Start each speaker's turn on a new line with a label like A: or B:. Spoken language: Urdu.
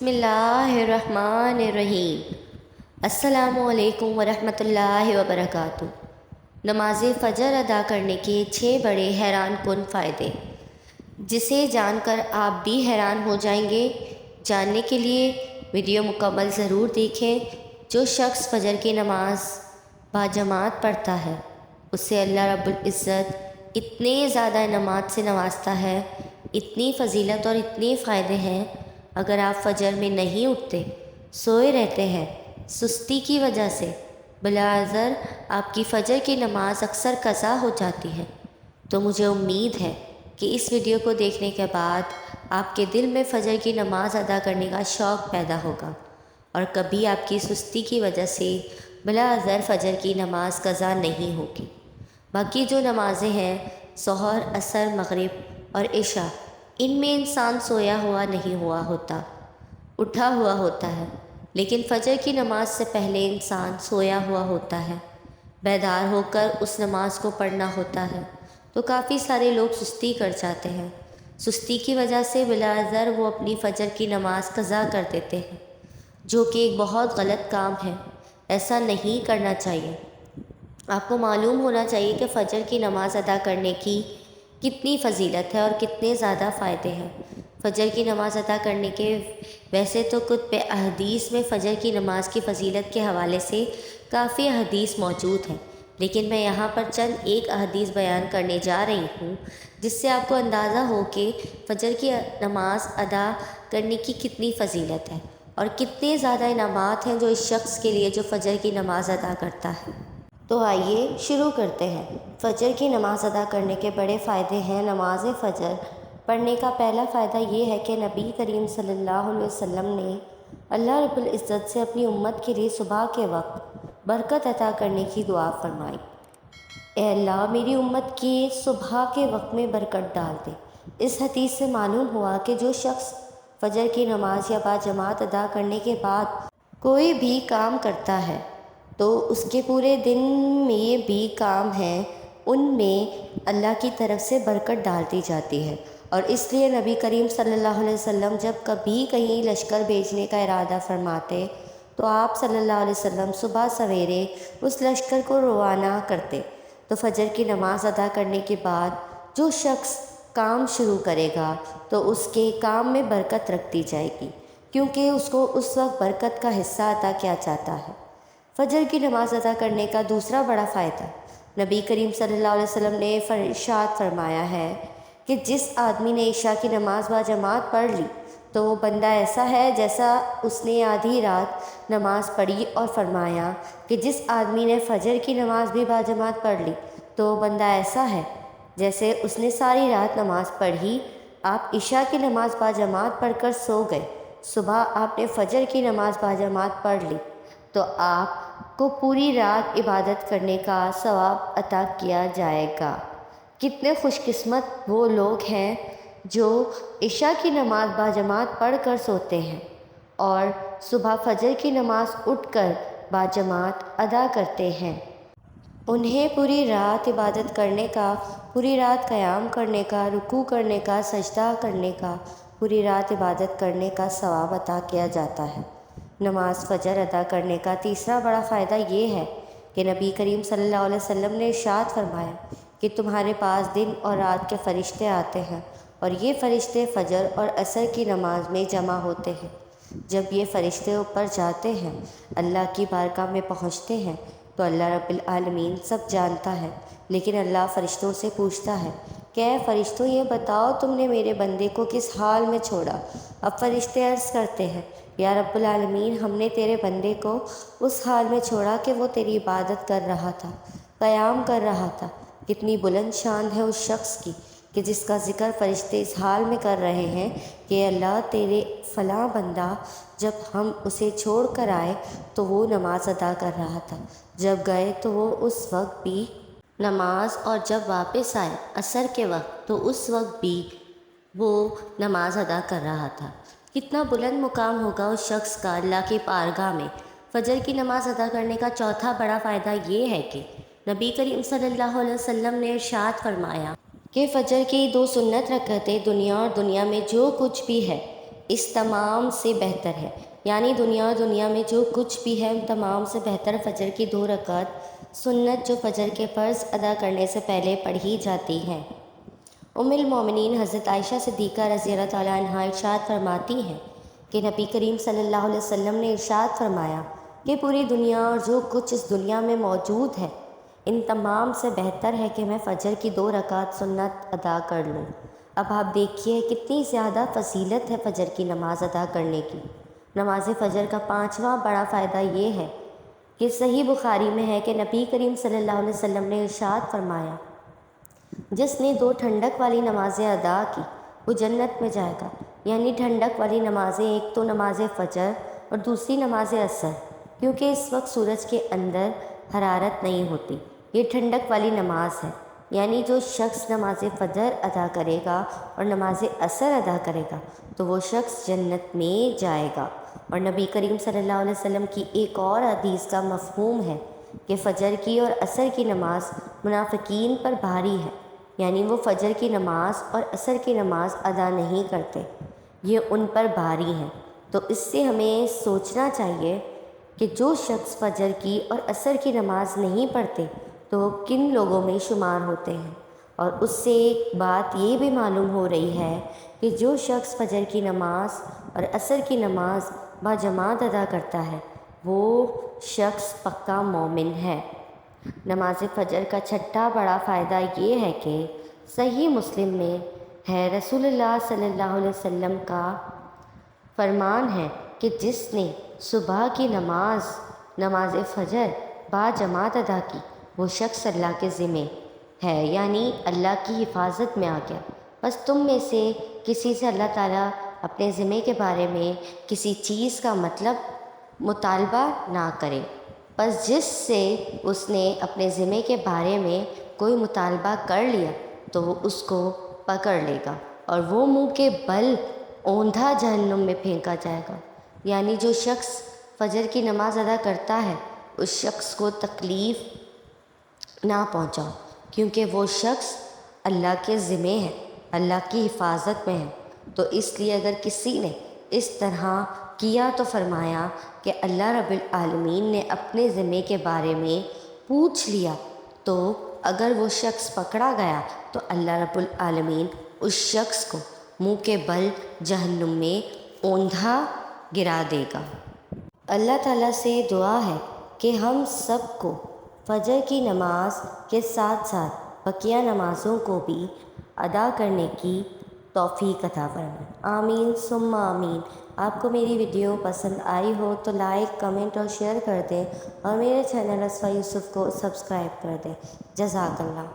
A: بسم اللہ الرحمن الرحیم۔ السلام علیکم ورحمۃ اللہ وبرکاتہ۔ نماز فجر ادا کرنے کے 6 بڑے حیران کن فائدے، جسے جان کر آپ بھی حیران ہو جائیں گے۔ جاننے کے لیے ویڈیو مکمل ضرور دیکھیں۔ جو شخص فجر کی نماز باجماعت پڑھتا ہے، اسے اللہ رب العزت اتنے زیادہ انعامات سے نوازتا ہے، اتنی فضیلت اور اتنے فائدے ہیں۔ اگر آپ فجر میں نہیں اٹھتے، سوئے رہتے ہیں سستی کی وجہ سے، بلاعذر آپ کی فجر کی نماز اکثر قضا ہو جاتی ہے، تو مجھے امید ہے کہ اس ویڈیو کو دیکھنے کے بعد آپ کے دل میں فجر کی نماز ادا کرنے کا شوق پیدا ہوگا، اور کبھی آپ کی سستی کی وجہ سے بلاعذر فجر کی نماز قضا نہیں ہوگی۔ باقی جو نمازیں ہیں، سحر، عصر، مغرب اور عشاء، ان میں انسان سویا ہوا نہیں ہوا ہوتا، اٹھا ہوا ہوتا ہے، لیکن فجر کی نماز سے پہلے انسان سویا ہوا ہوتا ہے، بیدار ہو کر اس نماز کو پڑھنا ہوتا ہے۔ تو کافی سارے لوگ سستی کر جاتے ہیں، سستی کی وجہ سے بلاعذر وہ اپنی فجر کی نماز قضا کر دیتے ہیں، جو کہ ایک بہت غلط کام ہے۔ ایسا نہیں کرنا چاہیے۔ آپ کو معلوم ہونا چاہیے کہ فجر کی نماز ادا کرنے کی کتنی فضیلت ہے اور کتنے زیادہ فائدے ہیں۔ فجر کی نماز ادا کرنے کے ویسے تو کتب احادیث میں فجر کی نماز کی فضیلت کے حوالے سے کافی احادیث موجود ہیں، لیکن میں یہاں پر چند ایک احادیث بیان کرنے جا رہی ہوں، جس سے آپ کو اندازہ ہو کہ فجر کی نماز ادا کرنے کی کتنی فضیلت ہے اور کتنے زیادہ انعامات ہیں جو اس شخص کے لیے جو فجر کی نماز ادا کرتا ہے۔ تو آئیے شروع کرتے ہیں۔ فجر کی نماز ادا کرنے کے بڑے فائدے ہیں۔ نماز فجر پڑھنے کا پہلا فائدہ یہ ہے کہ نبی کریم صلی اللہ علیہ وسلم نے اللہ رب العزت سے اپنی امت کے لیے صبح کے وقت برکت عطا کرنے کی دعا فرمائی۔ اے اللہ، میری امت کی صبح کے وقت میں برکت ڈال دے۔ اس حدیث سے معلوم ہوا کہ جو شخص فجر کی نماز یا باجماعت ادا کرنے کے بعد کوئی بھی کام کرتا ہے، تو اس کے پورے دن میں بھی کام ہیں، ان میں اللہ کی طرف سے برکت ڈال دی جاتی ہے۔ اور اس لیے نبی کریم صلی اللہ علیہ وسلم جب کبھی کہیں لشکر بھیجنے کا ارادہ فرماتے، تو آپ صلی اللہ علیہ وسلم صبح سویرے اس لشکر کو روانہ کرتے۔ تو فجر کی نماز ادا کرنے کے بعد جو شخص کام شروع کرے گا، تو اس کے کام میں برکت رکھ دی جائے گی، کیونکہ اس کو اس وقت برکت کا حصہ عطا کیا جاتا ہے۔ فجر کی نماز ادا کرنے کا دوسرا بڑا فائدہ، نبی کریم صلی اللہ علیہ وسلم نے ارشاد فرمایا ہے کہ جس آدمی نے عشاء کی نماز باجماعت پڑھ لی، تو وہ بندہ ایسا ہے جیسا اس نے آدھی رات نماز پڑھی، اور فرمایا کہ جس آدمی نے فجر کی نماز بھی باجماعت پڑھ لی، تو وہ بندہ ایسا ہے جیسے اس نے ساری رات نماز پڑھی۔ آپ عشاء کی نماز باجماعت پڑھ کر سو گئے، صبح آپ نے فجر کی نماز باجماعت پڑھ لی، تو آپ کو پوری رات عبادت کرنے کا ثواب عطا کیا جائے گا۔ کتنے خوش قسمت وہ لوگ ہیں جو عشاء کی نماز باجماعت پڑھ کر سوتے ہیں اور صبح فجر کی نماز اٹھ کر باجماعت ادا کرتے ہیں۔ انہیں پوری رات عبادت کرنے کا، پوری رات قیام کرنے کا، رکوع کرنے کا، سجدہ کرنے کا، پوری رات عبادت کرنے کا ثواب عطا کیا جاتا ہے۔ نماز فجر ادا کرنے کا تیسرا بڑا فائدہ یہ ہے کہ نبی کریم صلی اللہ علیہ وسلم نے ارشاد فرمایا کہ تمہارے پاس دن اور رات کے فرشتے آتے ہیں، اور یہ فرشتے فجر اور عصر کی نماز میں جمع ہوتے ہیں۔ جب یہ فرشتے اوپر جاتے ہیں، اللہ کی بارگاہ میں پہنچتے ہیں، تو اللہ رب العالمین سب جانتا ہے، لیکن اللہ فرشتوں سے پوچھتا ہے کہ اے فرشتوں، یہ بتاؤ تم نے میرے بندے کو کس حال میں چھوڑا؟ اب فرشتے عرض کرتے ہیں، یا رب العالمین، ہم نے تیرے بندے کو اس حال میں چھوڑا کہ وہ تیری عبادت کر رہا تھا، قیام کر رہا تھا۔ کتنی بلند شان ہے اس شخص کی کہ جس کا ذکر فرشتے اس حال میں کر رہے ہیں کہ اللہ، تیرے فلاں بندہ جب ہم اسے چھوڑ کر آئے تو وہ نماز ادا کر رہا تھا، جب گئے تو وہ اس وقت بھی نماز، اور جب واپس آئے عصر کے وقت تو اس وقت بھی وہ نماز ادا کر رہا تھا۔ کتنا بلند مقام ہوگا اس شخص کا اللہ کی بارگاہ میں۔ فجر کی نماز ادا کرنے کا چوتھا بڑا فائدہ یہ ہے کہ نبی کریم صلی اللہ علیہ وسلم نے ارشاد فرمایا کہ فجر کی 2 سنت رکعتیں دنیا اور دنیا میں جو کچھ بھی ہے اس تمام سے بہتر ہے، یعنی دنیا میں جو کچھ بھی ہے ان تمام سے بہتر فجر کی 2 رکعت سنت جو فجر کے فرض ادا کرنے سے پہلے پڑھی جاتی ہیں۔ ام المومنین حضرت عائشہ صدیقہ رضی اللہ تعالیٰ عنہا ارشاد فرماتی ہیں کہ نبی کریم صلی اللہ علیہ وسلم نے ارشاد فرمایا کہ پوری دنیا اور جو کچھ اس دنیا میں موجود ہے ان تمام سے بہتر ہے کہ میں فجر کی 2 رکعت سنت ادا کر لوں۔ اب آپ دیکھیے کتنی زیادہ فضیلت ہے فجر کی نماز ادا کرنے کی۔ نماز فجر کا 5واں بڑا فائدہ یہ ہے کہ صحیح بخاری میں ہے کہ نبی کریم صلی اللہ علیہ وسلم نے ارشاد فرمایا جس نے 2 ٹھنڈک والی نمازیں ادا کی وہ جنت میں جائے گا، یعنی ٹھنڈک والی نمازیں ایک تو نماز فجر اور دوسری نماز عصر، کیونکہ اس وقت سورج کے اندر حرارت نہیں ہوتی، یہ ٹھنڈک والی نماز ہے، یعنی جو شخص نماز فجر ادا کرے گا اور نماز عصر ادا کرے گا تو وہ شخص جنت میں جائے گا۔ اور نبی کریم صلی اللہ علیہ وسلم کی ایک اور حدیث کا مفہوم ہے کہ فجر کی اور عصر کی نماز منافقین پر بھاری ہے، یعنی وہ فجر کی نماز اور عصر کی نماز ادا نہیں کرتے، یہ ان پر بھاری ہے۔ تو اس سے ہمیں سوچنا چاہیے کہ جو شخص فجر کی اور عصر کی نماز نہیں پڑھتے تو وہ کن لوگوں میں شمار ہوتے ہیں، اور اس سے ایک بات یہ بھی معلوم ہو رہی ہے کہ جو شخص فجر کی نماز اور عصر کی نماز باجماعت ادا کرتا ہے وہ شخص پکا مومن ہے۔ نماز فجر کا 6واں بڑا فائدہ یہ ہے کہ صحیح مسلم میں ہے رسول اللہ صلی اللہ علیہ وسلم کا فرمان ہے کہ جس نے صبح کی نماز فجر باجماعت ادا کی وہ شخص اللہ کے ذمے ہے، یعنی اللہ کی حفاظت میں آ گیا۔ بس تم میں سے کسی سے اللہ تعالیٰ اپنے ذمے کے بارے میں کسی چیز کا مطالبہ نہ کرے، بس جس سے اس نے اپنے ذمے کے بارے میں کوئی مطالبہ کر لیا تو وہ اس کو پکڑ لے گا اور وہ منہ کے بل اوندھا جہنم میں پھینکا جائے گا۔ یعنی جو شخص فجر کی نماز ادا کرتا ہے اس شخص کو تکلیف نہ پہنچاؤ، کیونکہ وہ شخص اللہ کے ذمے ہے، اللہ کی حفاظت میں ہے۔ تو اس لیے اگر کسی نے اس طرح کیا تو فرمایا کہ اللہ رب العالمین نے اپنے ذمے کے بارے میں پوچھ لیا، تو اگر وہ شخص پکڑا گیا تو اللہ رب العالمین اس شخص کو منہ کے بل جہنم میں اوندھا گرا دے گا۔ اللہ تعالیٰ سے دعا ہے کہ ہم سب کو فجر کی نماز کے ساتھ ساتھ بقیہ نمازوں کو بھی ادا کرنے کی توفیق عطا فرمائے۔ آمین ثم آمین۔ آپ کو میری ویڈیو پسند آئی ہو تو لائک، کمنٹ اور شیئر کر دیں، اور میرے چینل اسفا یوسف کو سبسکرائب کر دیں۔ جزاک اللہ۔